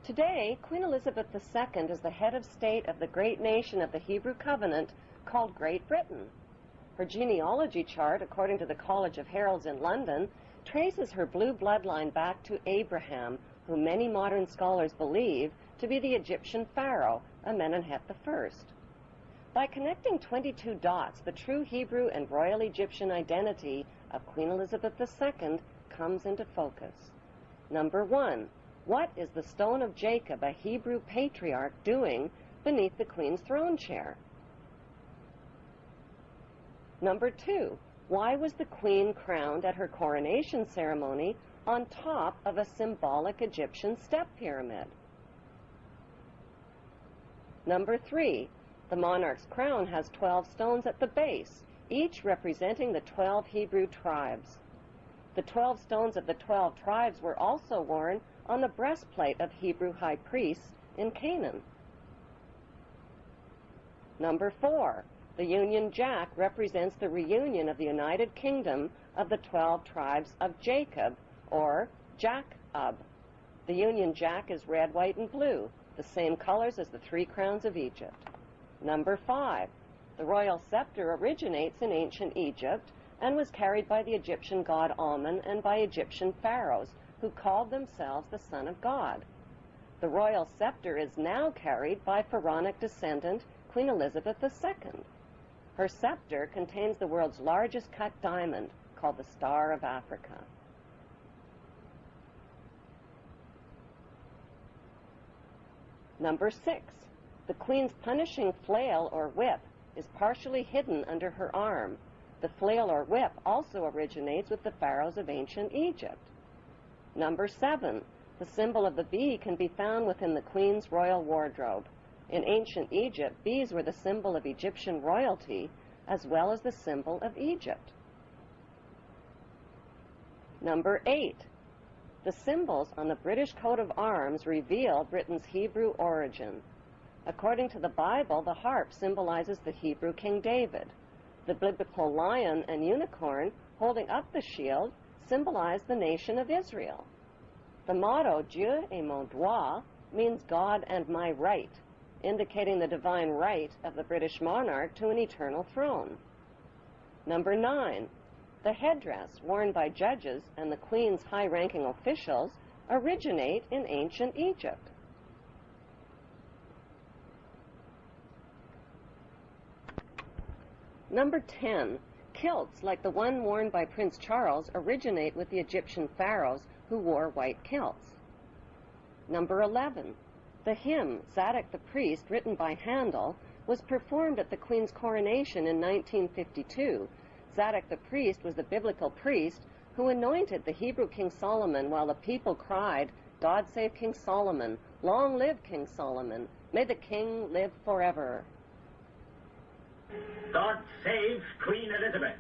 Today, Queen Elizabeth II is the head of state of the great nation of the Hebrew Covenant called Great Britain. Her genealogy chart, according to the College of Heralds in London, traces her blue bloodline back to Abraham, who many modern scholars believe to be the Egyptian pharaoh, Amenemhet I. By connecting 22 dots, the true Hebrew and royal Egyptian identity of Queen Elizabeth II comes into focus. Number 1. What is the stone of Jacob, a Hebrew patriarch, doing beneath the Queen's throne chair? Number 2. Why was the Queen crowned at her coronation ceremony on top of a symbolic Egyptian step pyramid? Number 3. The monarch's crown has 12 stones at the base, each representing the 12 Hebrew tribes. The 12 stones of the 12 tribes were also worn on the breastplate of Hebrew high priests in Canaan. Number 4. The Union Jack represents the reunion of the United Kingdom of the 12 tribes of Jacob, or Jacob. The Union Jack is red, white, and blue, the same colors as the 3 crowns of Egypt. Number 5. The royal scepter originates in ancient Egypt and was carried by the Egyptian god Amun and by Egyptian pharaohs who called themselves the Son of God. The royal scepter is now carried by pharaonic descendant Queen Elizabeth II. Her scepter contains the world's largest cut diamond, called the Star of Africa. Number 6. The Queen's punishing flail or whip is partially hidden under her arm. The flail or whip also originates with the pharaohs of ancient Egypt. Number 7. The symbol of the bee can be found within the Queen's royal wardrobe. In ancient Egypt, bees were the symbol of Egyptian royalty as well as the symbol of Egypt. Number 8. The symbols on the British coat of arms reveal Britain's Hebrew origin. According to the Bible, the harp symbolizes the Hebrew King David. The biblical lion and unicorn holding up the shield symbolize the nation of Israel. The motto, Dieu est mon droit, means God and my right, indicating the divine right of the British monarch to an eternal throne. Number 9. The headdress worn by judges and the Queen's high-ranking officials originate in ancient Egypt. Number 10. Kilts, like the one worn by Prince Charles, originate with the Egyptian pharaohs who wore white kilts. Number 11. The hymn, Zadok the Priest, written by Handel, was performed at the Queen's coronation in 1952. Zadok the Priest was the biblical priest who anointed the Hebrew King Solomon while the people cried, "God save King Solomon! Long live King Solomon! May the king live forever!" God save Queen Elizabeth.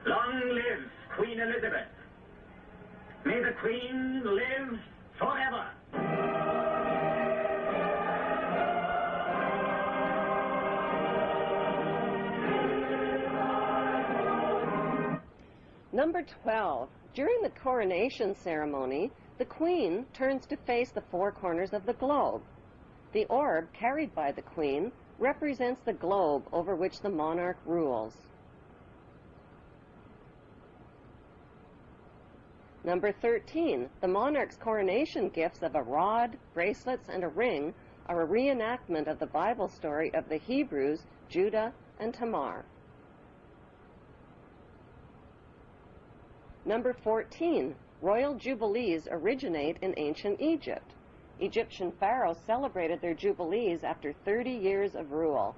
Long live Queen Elizabeth. May the Queen live forever. Number 12. During the coronation ceremony, the Queen turns to face the 4 corners of the globe. The orb carried by the Queen represents the globe over which the monarch rules. Number 13. The monarch's coronation gifts of a rod, bracelets, and a ring are a reenactment of the Bible story of the Hebrews, Judah, and Tamar. Number 14. Royal jubilees originate in ancient Egypt. Egyptian pharaohs celebrated their jubilees after 30 years of rule.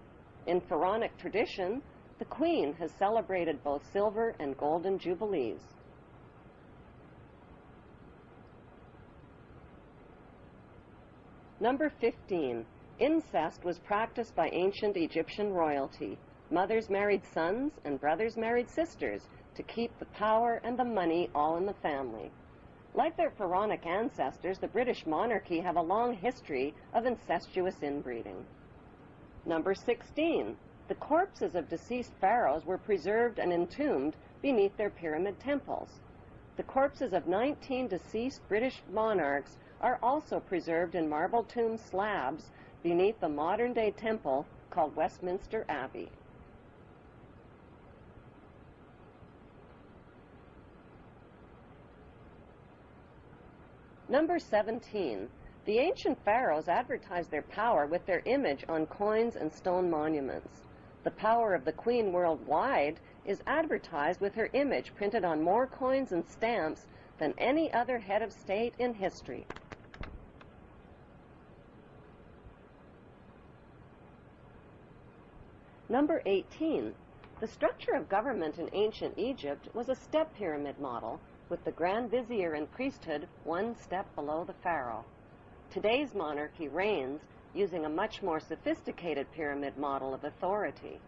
In pharaonic tradition, the Queen has celebrated both silver and golden jubilees. Number 15. Incest was practiced by ancient Egyptian royalty. Mothers married sons and brothers married sisters to keep the power and the money all in the family. Like their pharaonic ancestors, the British monarchy have a long history of incestuous inbreeding. Number 16. The corpses of deceased pharaohs were preserved and entombed beneath their pyramid temples. The corpses of 19 deceased British monarchs are also preserved in marble tomb slabs beneath the modern-day temple called Westminster Abbey. Number 17. The ancient pharaohs advertised their power with their image on coins and stone monuments. The power of the queen worldwide is advertised with her image printed on more coins and stamps than any other head of state in history. Number 18. The structure of government in ancient Egypt was a step pyramid model, with the Grand Vizier and priesthood one step below the pharaoh. Today's monarchy reigns using a much more sophisticated pyramid model of authority.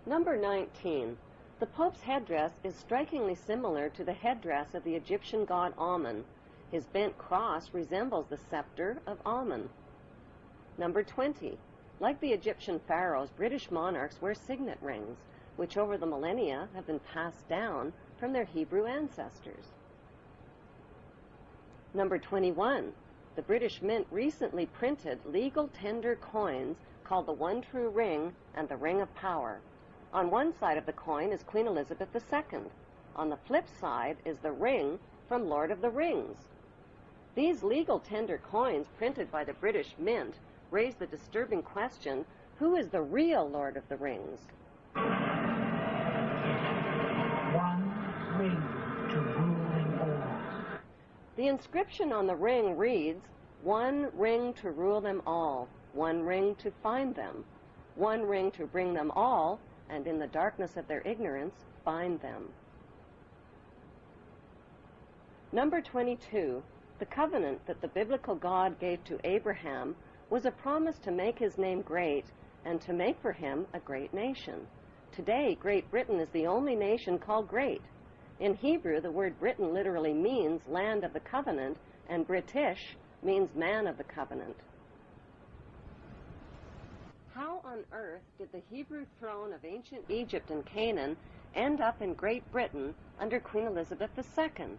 Number 19. The Pope's headdress is strikingly similar to the headdress of the Egyptian god Amun. His bent cross resembles the scepter of Amun. Number 20. Like the Egyptian pharaohs, British monarchs wear signet rings, which over the millennia have been passed down from their Hebrew ancestors. Number 21. The British Mint recently printed legal tender coins called the One True Ring and the Ring of Power. On one side of the coin is Queen Elizabeth II. On the flip side is the ring from Lord of the Rings. These legal tender coins printed by the British Mint raise the disturbing question, who is the real Lord of the Rings? One ring to rule them all. The inscription on the ring reads, "One ring to rule them all, one ring to find them, one ring to bring them all, and in the darkness of their ignorance, find them." Number 22. The covenant that the biblical God gave to Abraham was a promise to make his name great and to make for him a great nation. Today, Great Britain is the only nation called great. In Hebrew, the word Britain literally means land of the covenant, and British means man of the covenant. How on earth did the Hebrew throne of ancient Egypt and Canaan end up in Great Britain under Queen Elizabeth II?